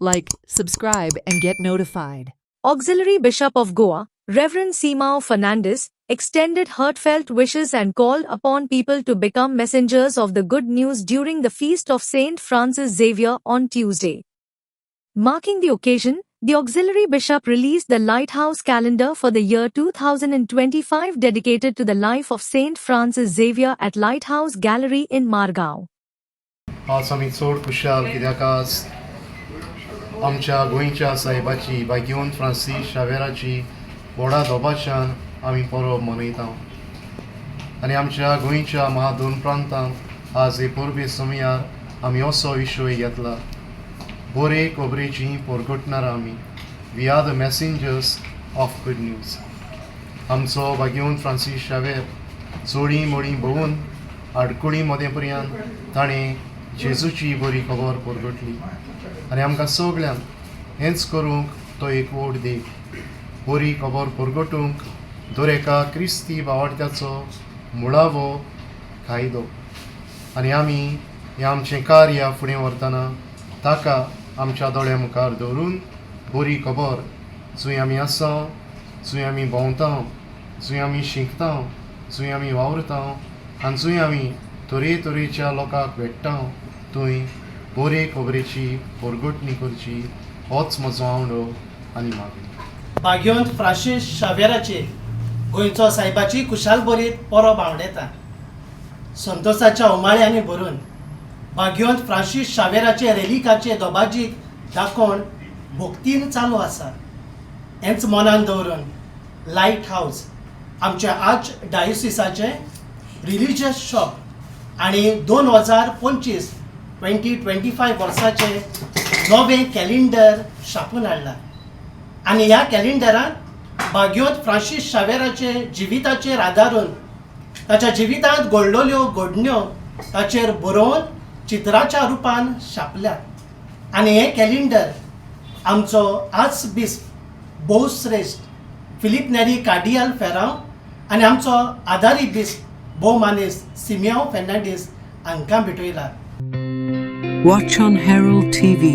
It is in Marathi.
like, subscribe, and get notified. Auxiliary Bishop of Goa, Reverend Simão Fernandes, extended heartfelt wishes and called upon people to become messengers of the good news during the feast of Saint Francis Xavier on Tuesday. Marking the occasion, the Auxiliary Bishop released the Lighthouse Calendar for the year 2025 dedicated to the life of Saint Francis Xavier at Lighthouse Gallery in Margao. आज आमी चड खुशाल कित्याक आज आमच्या गोंयच्या सायबाची भाग्यवंत फ्रांसीस शावेराची व्हडा दोबाच्यान आमी परब मनयता आनी आमच्या गोंयच्या महादोन प्रांतांत आज हे परबे समयार आमी असो विशय घेतला बरे खबरेची परगटणार आमी we are the messengers of good news. आमचो भाग्यवंत फ्रांसीस शावेर चोडी मोडी भोवून आडकुळी मदें पर्यंत ताणें जेजूची बरी खबर परगटली आनी आमकां सगळ्यांक हेंच करूंक तो एक वोट दी बरी खबर परगटूंक दर एका क्रिस्ती भावार्थ्याचो मुळावो कायदो आनी आमी हें आमचें कार्य फुडें व्हरतना ताका आमच्या दोळ्या मुखार दवरून बरी खबर जंय आमी आसा जंय आमी भोंवता जंय आमी शिकता जंय आमी वावरता आनी जंय आमी तरेतरेच्या लोकांक भेटता थंय बरे खबरेची परगटणी करची होच म्हजो आवडो आनी मागणी. भाग्यवंत फ्रांसीस शावेराचे गोंयचो सायबाची खुशाल बरीत परब आवडेता. संतोशाच्या उमाळ्यांनी भरून भाग्यवंत फ्रांसीस शावेराचे रेलिकाचे दोबाजीक दाखोवन भोक्तीन चालू आसा. हेंच मनान दवरून लायट हावस आमच्या आर्च डायोसिसाचे रिलिजियस शॉप आनी 2025 वर्साचे नवें कॅलेंडर छापून हाडला आनी ह्या कॅलेंडरांत भाग्यवंत फ्रांसीस शावेराचे जिविताचेर आदारून ताच्या जिवितांत घडलेल्यो घडण्यो ताचेर बरोवन चित्राच्या रुपान छापल्यात आनी हें कॅलेंडर आमचो आर्चबिस्प भोवश्रेश्ठ फिलीप नेरी कार्डियल फेरांव आनी आमचो आदारी बिस्प भोवमानेस्त सिमियांव फेर्नांडीस हांकां भेटयला. Watch on Herald TV.